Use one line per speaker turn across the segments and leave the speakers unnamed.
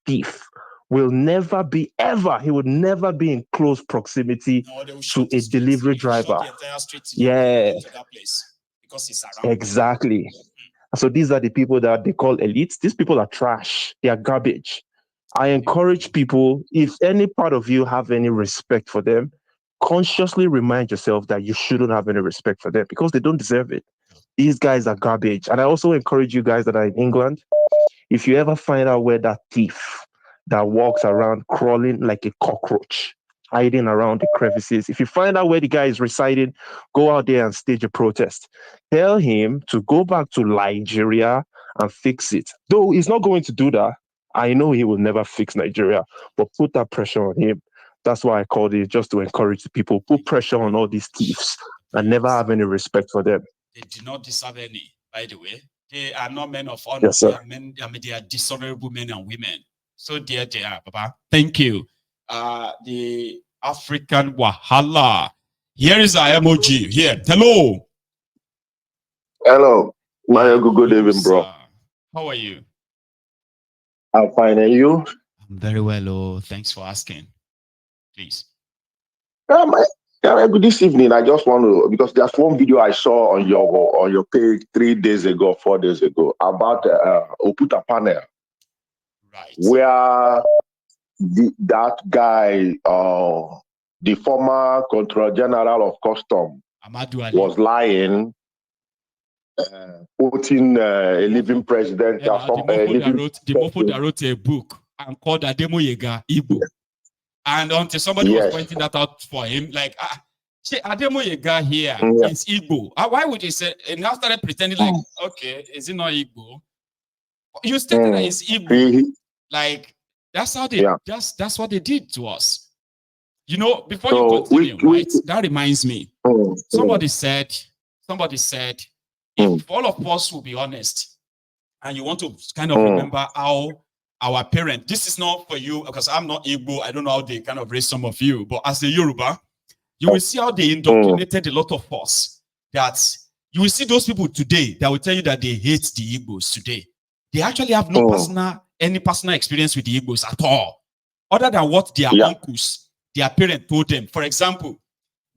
thief will never be ever. He would never be in close proximity to a delivery driver. Yeah, exactly. So these are the people that they call elites. These people are trash. They are garbage. I encourage people, if any part of you have any respect for them, consciously remind yourself that you shouldn't have any respect for them because they don't deserve it. These guys are garbage. And I also encourage you guys that are in England, if you ever find out where that thief that walks around crawling like a cockroach, hiding around the crevices, if you find out where the guy is residing, go out there and stage a protest. Tell him to go back to Nigeria and fix it. Though he's not going to do that, I know he will never fix Nigeria, but put that pressure on him. That's why I called it, just to encourage the people. Put pressure on all these thieves and never have any respect for them.
They do not deserve any, by the way. They are not men of honor.
Yes, sir.
They are men, I mean, they are dishonorable men and women. So dear they are, Papa. Thank you. The African Wahala. Here is our emoji. Here. Hello.
Hello. Good evening, bro.
How are you?
I'm fine. And you?
I'm very well. Oh, thanks for asking. Please.
This evening, I just want to, because there's one video I saw on your page 3 days ago, 4 days ago about Oputa panel,
right?
Where that guy, the former Controller General of Custom, was lying, putting a living president.
The Mofo that wrote a book and called Ademo Yega Igbo. And until somebody was pointing that out for him, like, Ademo Yega here is Igbo. Why would he say? And now started pretending like, okay, is it not Igbo? You stated that it's Igbo. Like, that's how they, that's what they did to us. You know, before you continue, right? That reminds me. Somebody said, if all of us will be honest, and you want to kind of remember how our parents, this is not for you, because I'm not Igbo, I don't know how they kind of raised some of you, but as a Yoruba, you will see how they indoctrinated a lot of us. That you will see those people today that will tell you that they hate the Igbos today. They actually have no any personal experience with the Igbos at all, other than what their uncles, their parents told them. For example,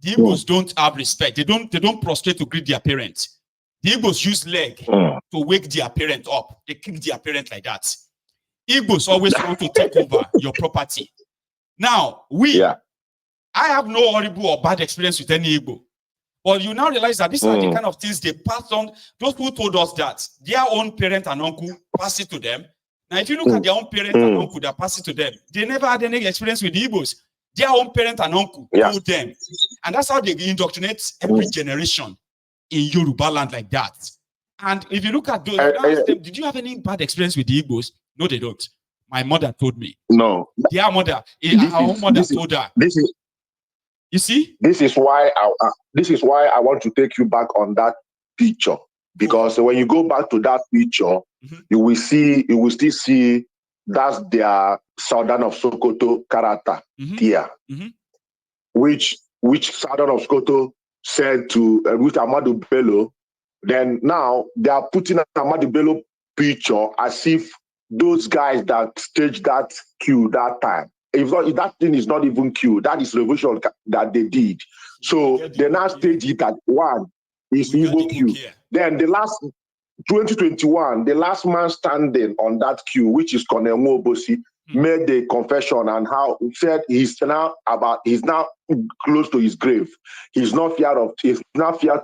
the Igbos don't have respect. They don't prostrate to greet their parents. The Igbos use leg to wake their parent up. They kick their parent like that. Igbos always want to take over your property. Now, I have no horrible or bad experience with any Igbo. But you now realize that these are the kind of things they pass on. Those who told us that their own parent and uncle pass it to them. Now, if you look at their own parent and uncle that pass it to them, they never had any experience with the Igbos. Their own parent and uncle told them. And that's how they indoctrinate every generation in Yoruba land like that. And if you look at those, ask them, did you have any bad experience with the Igbos? No, they don't. My mother told me.
No.
Their mother, our own mother told her. You see?
This is why I want to take you back on that picture. Because when you go back to that picture, you will still see that's their Southern of Sokoto character here. Which Southern of Sokoto said to with Amadou Bello. Then now they are putting Amadou Bello picture as if those guys that staged that queue that time. If that thing is not even queue, that is revolution that they did. So they now stage it at one is Igbo queue. Then the last 2021, the last man standing on that queue, which is Colonel Mobosi, made a confession and how he said he's now close to his grave. He's not feared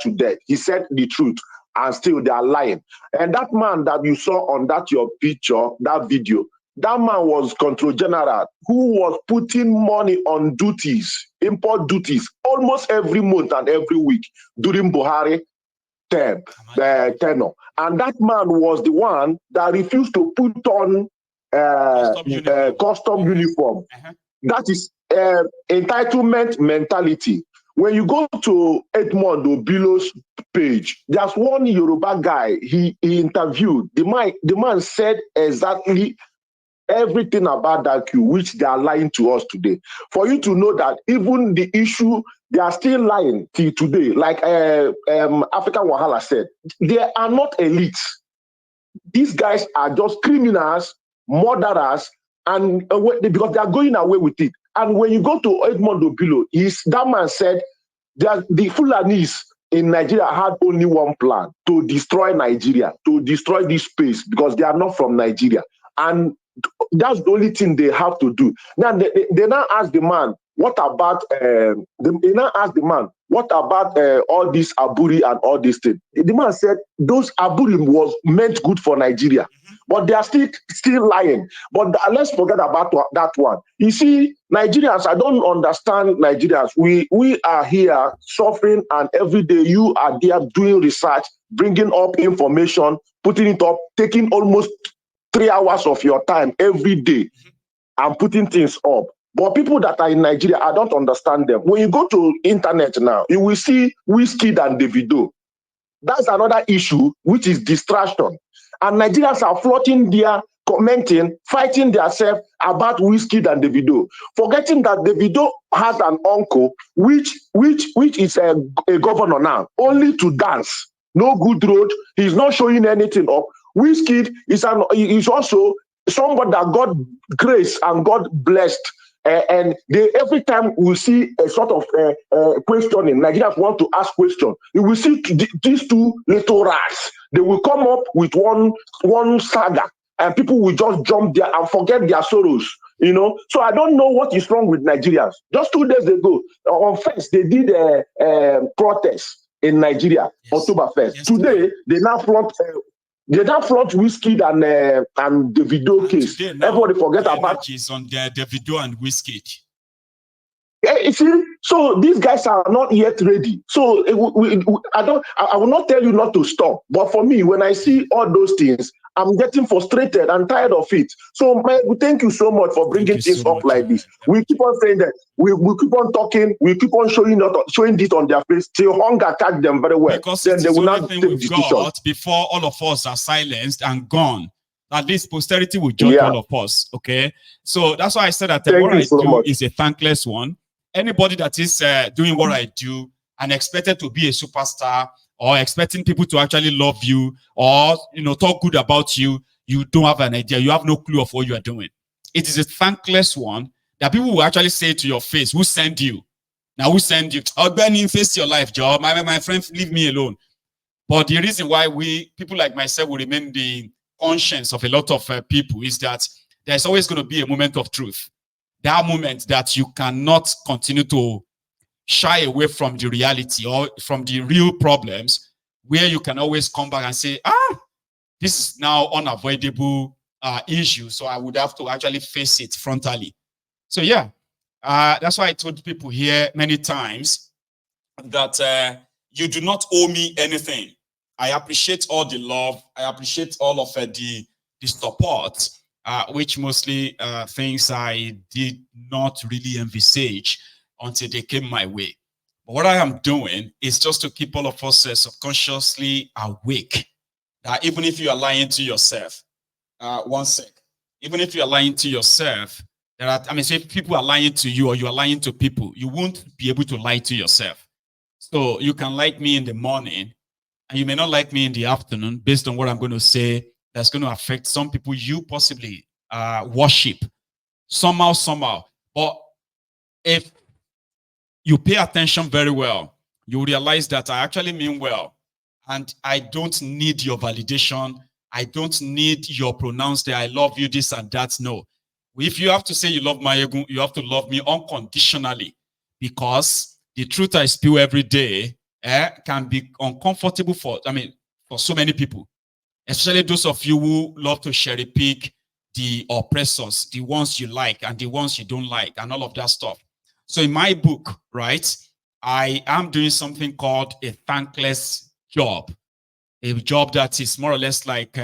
to death. He said the truth, and still they are lying. And that man that you saw on that your picture, that video, that man was Control General who was putting money on duties, import duties, almost every month and every week during Buhari tenure. And that man was the one that refused to put on custom uniform. That is entitlement mentality. When you go to Edmond Obilo's page, there's one Yoruba guy he interviewed. The man said exactly everything about that queue, which they are lying to us today. For you to know that even the issue, they are still lying till today. Like African Wahala said, they are not elites. These guys are just criminals, murderers, and because they are going away with it. And when you go to Edmond Obilo, that man said that the Fulanis in Nigeria had only one plan: to destroy Nigeria, to destroy this space, because they are not from Nigeria. And that's the only thing they have to do. Now they now ask the man, what about they now ask the man, what about all this Aburi and all these things? The man said those Aburi was meant good for Nigeria, but they are still lying. But let's forget about that one. You see, Nigerians, I don't understand Nigerians. We are here suffering, and every day you are there doing research, bringing up information, putting it up, taking almost 3 hours of your time every day and putting things up. But people that are in Nigeria, I don't understand them. When you go to internet now, you will see Wizkid and Davido. That's another issue, which is distraction. And Nigerians are floating there, commenting, fighting themselves about Wizkid and Davido, forgetting that Davido has an uncle which is a governor now, only to dance. No good road. He's not showing anything up. Wizkid is also somebody that God graced and God blessed. And every time we see a sort of questioning, Nigerians want to ask questions. You will see these two little rats. They will come up with one saga, and people will just jump there and forget their sorrows. You know, so I don't know what is wrong with Nigerians. Just 2 days ago, on First, they did a protest in Nigeria, yes. October 1st. Yes, today, they now front. They now front Wizkid and the video case. Everybody forget about
on the video and Wizkid.
You see, so these guys are not yet ready. So I will not tell you not to stop. But for me, when I see all those things, I'm getting frustrated and tired of it. So thank you so much for bringing things up like this. We keep on saying that. We keep on talking. We keep on showing this on their face till hunger catch them very well.
Because then they will not take decisions. Before all of us are silenced and gone, at least posterity will judge all of us. Okay, so that's why I said that what I do is a thankless one. Anybody that is doing what I do and expected to be a superstar, or expecting people to actually love you, or talk good about you, you don't have an idea. You have no clue of what you are doing. It is a thankless one that people will actually say to your face, "Who sent you? Now who sent you? Oh, Benny, face your life, job. My friend, leave me alone." But the reason why people like myself will remain the conscience of a lot of people is that there's always going to be a moment of truth. That moment that you cannot continue to shy away from the reality or from the real problems, where you can always come back and say, this is now unavoidable issue, so I would have to actually face it frontally. So yeah, that's why I told people here many times that you do not owe me anything. I appreciate all the love. I appreciate all of the support, which mostly things I did not really envisage until they came my way. But what I am doing is just to keep all of us subconsciously awake. That even if you are lying to yourself, one sec, even if you are lying to yourself, so if people are lying to you or you are lying to people, you won't be able to lie to yourself. So you can like me in the morning, and you may not like me in the afternoon based on what I'm going to say. That's going to affect some people you possibly worship somehow. But if you pay attention very well, you realize that I actually mean well. And I don't need your validation. I don't need your pronounced I love you, this and that. No. If you have to say you love Mayegun, you have to love me unconditionally, because the truth I spew every day can be uncomfortable for so many people, especially those of you who love to cherry pick the oppressors, the ones you like and the ones you don't like, and all of that stuff. So in my book, right, I am doing something called a thankless job, a job that is more or less like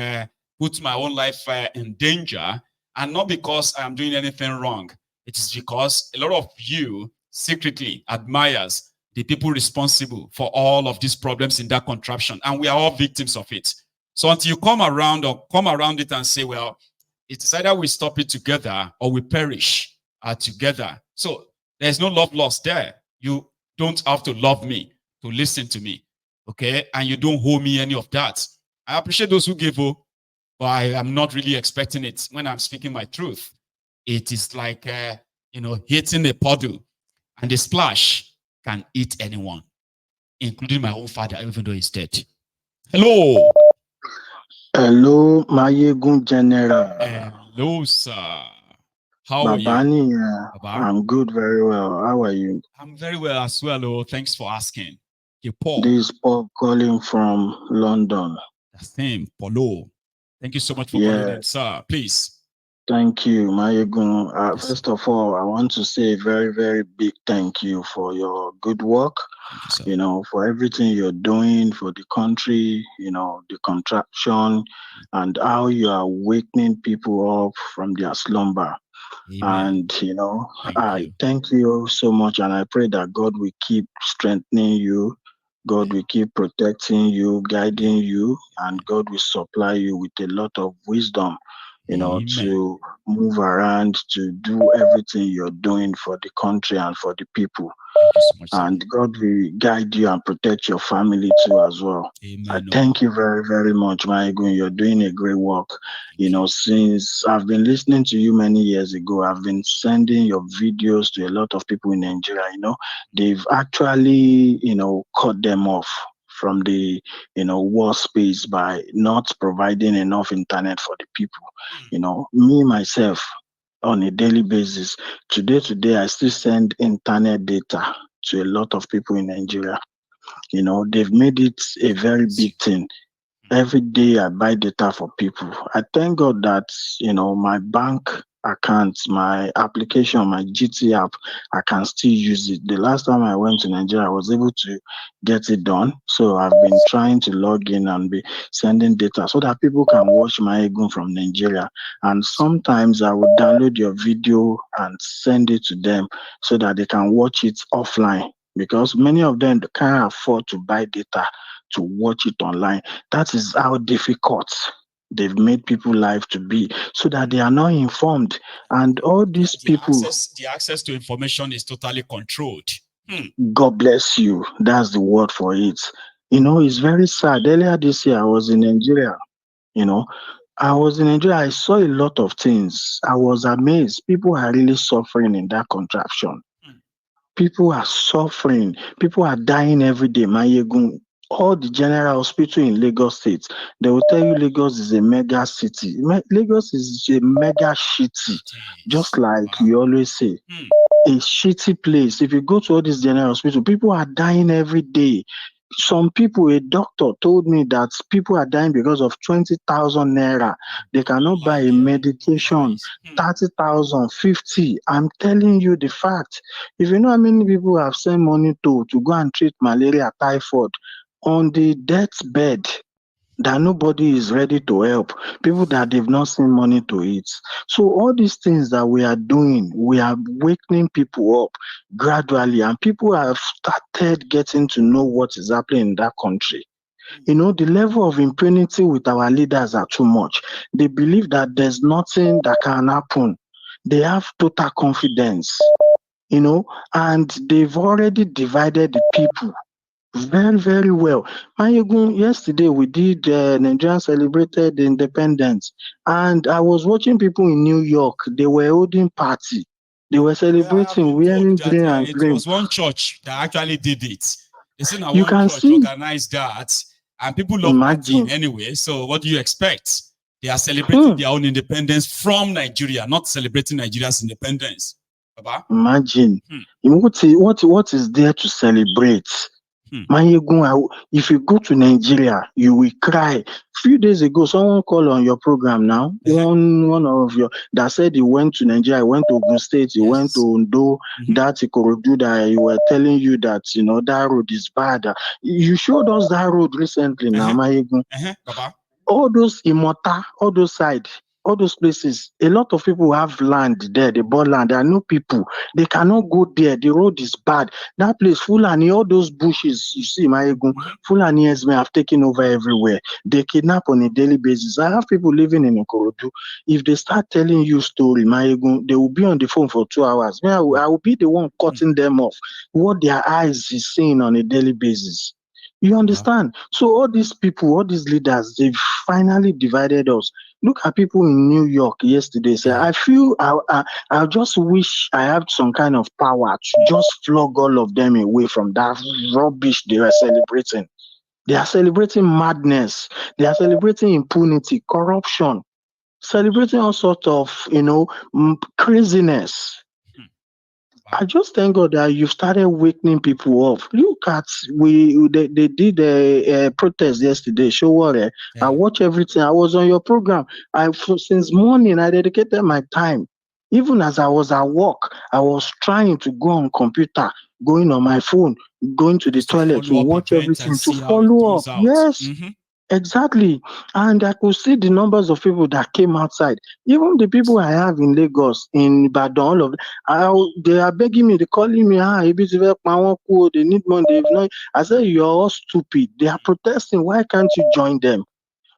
put my own life in danger, and not because I'm doing anything wrong. It is because a lot of you secretly admires the people responsible for all of these problems in that contraption, and we are all victims of it. So until you come around it and say, well, it's either we stop it together or we perish together. So there's no love lost there. You don't have to love me to listen to me, okay? And you don't owe me any of that. I appreciate those who give, but I am not really expecting it when I'm speaking my truth. It is like, hitting a puddle, and the splash can eat anyone, including my own father, even though he's dead. Hello.
Hello, Mayegun General.
Hello, sir. How are you?
Babani,
Baba?
I'm good, very well. How are you?
I'm very well as well. Oh, thanks for asking. Okay, Paul.
This is Paul calling from London.
The same, Paulo. Thank you so much for calling in, sir. Please.
Thank you, Mayegun.
Yes,
first of all, I want to say a very, very big thank you for your good work.
Thank you, sir.
For everything you're doing for the country, the contraction and how you are wakening people up from their slumber.
Amen.
And
I
thank you so much, and I pray that God will keep strengthening you, God will keep protecting you, guiding you, and God will supply you with a lot of wisdom,
Amen.
to move around, to do everything you're doing for the country and for the people.
Thank you so much, sir.
And God will guide you and protect your family too as well.
Amen.
I thank you very, very much, Mayegun. You're doing a great work. Since I've been listening to you many years ago, I've been sending your videos to a lot of people in Nigeria. They've actually, cut them off from the, war space by not providing enough internet for the people. Me, myself, on a daily basis. Today, I still send internet data to a lot of people in Nigeria. They've made it a very big thing. Every day I buy data for people. I thank God that, my bank account, my application, my GT app, I can still use it. The last time I went to Nigeria, I was able to get it done. So I've been trying to log in and be sending data so that people can watch my Egun from Nigeria. And sometimes I would download your video and send it to them so that they can watch it offline, because many of them can't afford to buy data to watch it online. That is how difficult they've made people's life to be, so that they are not informed. And all these people,
the access to information is totally controlled.
God bless you. That's the word for it. It's very sad. Earlier this year, I was in Nigeria. I saw a lot of things. I was amazed. People are really suffering in that contraption. People are suffering. People are dying every day. Mayegun, all the general hospital in Lagos State, they will tell you Lagos is a mega city. Lagos is a mega city, just like you always say. A shitty place. If you go to all these general hospital, people are dying every day. Some people, a doctor told me that people are dying because of 20,000 naira. They cannot buy a medication, 30,000, 50. I'm telling you the fact. If you know how many people have sent money to go and treat malaria, typhoid, on the deathbed, that nobody is ready to help, people that they've not seen money to eat. So all these things that we are doing, we are wakening people up gradually, and people have started getting to know what is happening in that country. The level of impunity with our leaders are too much. They believe that there's nothing that can happen. They have total confidence, and they've already divided the people very, very well. Mayegun, yesterday we did Nigerians celebrated independence, and I was watching people in New York. They were holding party. They were celebrating, wearing green and green.
It was one church that actually did it. They said now
You
one
can
church
see,
organized that, and people love partying anyway. So what do you expect? They are celebrating their own independence from Nigeria, not celebrating Nigeria's independence. Baba?
Imagine. What is there to celebrate? Mayegun, if you go to Nigeria, you will cry. Few days ago, someone called on your program now. One of your that said he went to Nigeria, he went to Ogun State, he went to Ondo, that Ikorodu, that he were telling you that that road is bad. You showed us that road recently now, Mayegun. All those Imota, all those sides, all those places, a lot of people have land there. They bought land. There are no people. They cannot go there. The road is bad. That place, Fulani, all those bushes, you see, Mayegun, Fulani may have taken over everywhere. They kidnap on a daily basis. I have people living in Ikorodu. If they start telling you story, Mayegun, they will be on the phone for 2 hours. I will be the one cutting them off what their eyes is seeing on a daily basis. You understand? So all these people, all these leaders, they've finally divided us. Look at people in New York yesterday. Say, I feel I just wish I had some kind of power to just flog all of them away from that rubbish they were celebrating. They are celebrating madness. They are celebrating impunity, corruption, celebrating all sorts of, craziness. I just thank God that you've started waking people up. Look at they did a protest yesterday. Show what I watch everything. I was on your program. Since morning I dedicated my time. Even as I was at work, I was trying to go on computer, going on my phone, going to the toilet to watch everything to follow up. Yes. Exactly. And I could see the numbers of people that came outside. Even the people I have in Lagos, in Ibadan, all of they are begging me, they're calling me, they need money. They've not. I said, you're all stupid. They are protesting. Why can't you join them?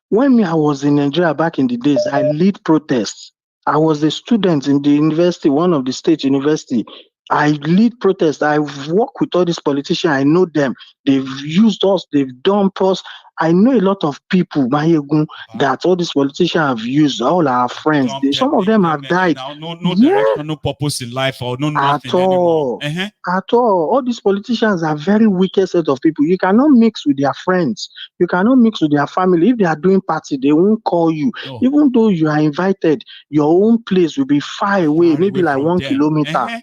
When I was in Nigeria back in the days, I lead protests. I was a student in the university, one of the state university. I lead protests. I work with all these politicians. I know them. They've used us. They've dumped us. I know a lot of people, Mayegun, that all these politicians have used. All our friends. Some of them have died.
No direction, no purpose in life, or no nothing anymore.
At all. All these politicians are very wicked set of people. You cannot mix with their friends. You cannot mix with their family. If they are doing party, they won't call you.
No.
Even though you are invited, your own place will be far away, maybe like 1 kilometer.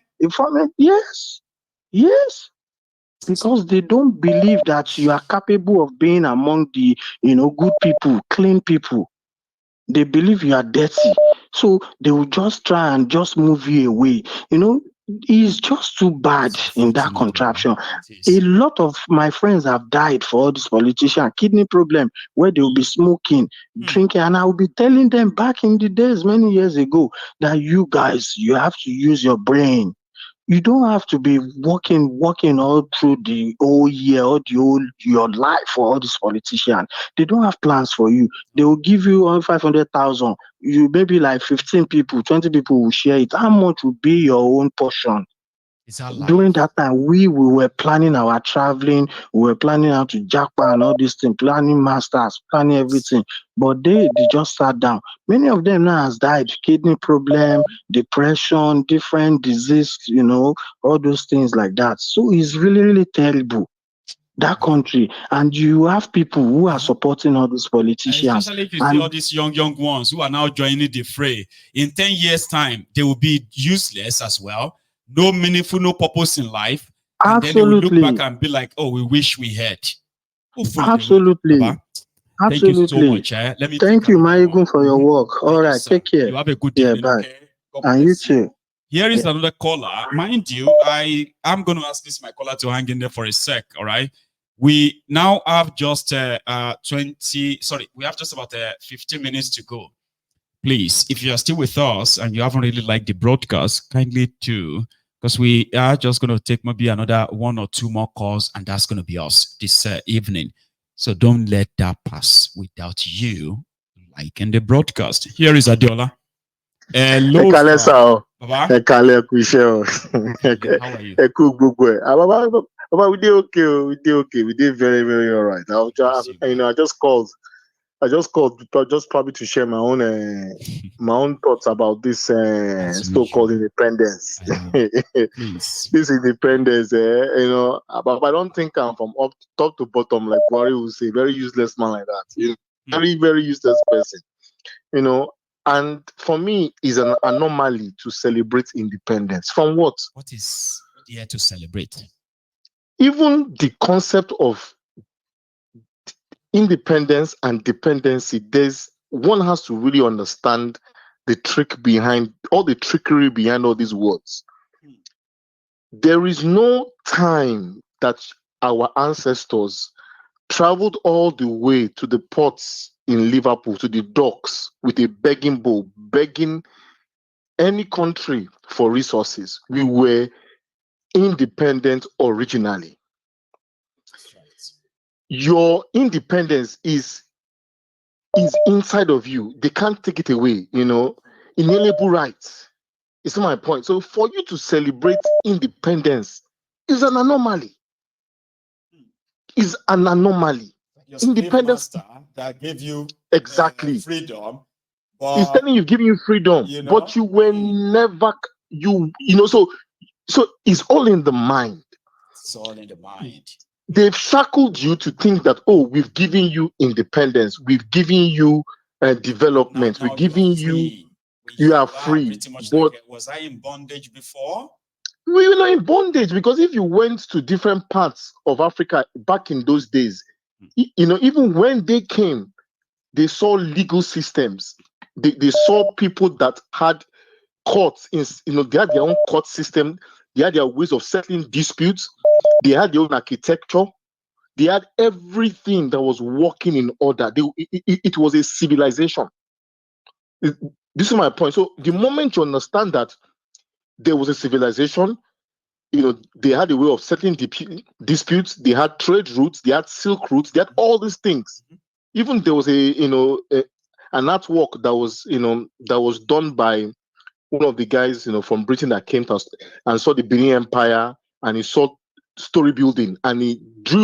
Yes. Because they don't believe that you are capable of being among the, good people, clean people. They believe you are dirty. So they will just try and just move you away. It's just too bad in that contraption. A lot of my friends have died for all these politicians, kidney problem, where they will be smoking, drinking. And I will be telling them back in the days, many years ago, that you guys, you have to use your brain. You don't have to be working all through the whole year or your life for all these politicians. They don't have plans for you. They will give you 500,000. You maybe like 15 people, 20 people will share it. How much will be your own portion? During that time, we were planning our traveling, we were planning how to jackpot and all these things, planning masters, planning everything. But they just sat down. Many of them now has died, kidney problem, depression, different disease, all those things like that. So it's really, really terrible. That country, and you have people who are supporting all these politicians.
Especially if you see all these young ones who are now joining the fray. In 10 years' time, they will be useless as well. No meaningful, no purpose in life. And then they will look back and be like, oh, we wish we had. Hopefully
absolutely.
Thank you so much. Let me
thank you, Mayegun, for your work. All right, take care.
You have a good evening.
Bye.
Okay?
And you too.
Here is another caller. Mind you, I'm going to ask this my caller to hang in there for a sec. All right. We now have just we have just about 15 minutes to go. Please, if you are still with us and you haven't really liked the broadcast, kindly do, because we are just going to take maybe another 1 or 2 more calls, and that's going to be us this evening. So don't let that pass without you liking the broadcast. Here is Adiola. Hello,
Baba. How are you? Baba, we did okay. We did very, very all right. I just called just probably to share my own thoughts about this so-called independence. This independence, but I don't think I'm from top to bottom, like Buhari would say, very useless man like that. Very, very useless person. And for me, is an anomaly to celebrate independence. From what?
What is here to celebrate?
Even the concept of independence and dependency, one has to really understand the trickery behind all these words. There is no time that our ancestors traveled all the way to the ports in Liverpool, to the docks, with a begging bowl, begging any country for resources. We were independent originally. Your independence is inside of you. They can't take it away, inalienable rights. It's my point. So for you to celebrate independence is an anomaly. Is an anomaly.
Your independence that gave you
exactly
freedom.
It's telling you, giving you freedom, but you were never, so it's all in the mind.
It's all in the mind.
They've shackled you to think that, we've given you independence, we've given you development,
Now
we're giving you are free.
Pretty much
but
like, was I in bondage before?
We were not in bondage, because if you went to different parts of Africa back in those days, even when they came, they saw legal systems. They saw people that had courts. They had their own court system. They had their ways of settling disputes. They had their own architecture. They had everything that was working in order. It was a civilization. This is my point. So the moment you understand that there was a civilization, they had a way of settling disputes. They had trade routes. They had silk routes. They had all these things. Even there was an artwork that was done by one of the guys from Britain that came to us and saw the Benin Empire, and he saw story building, and he drew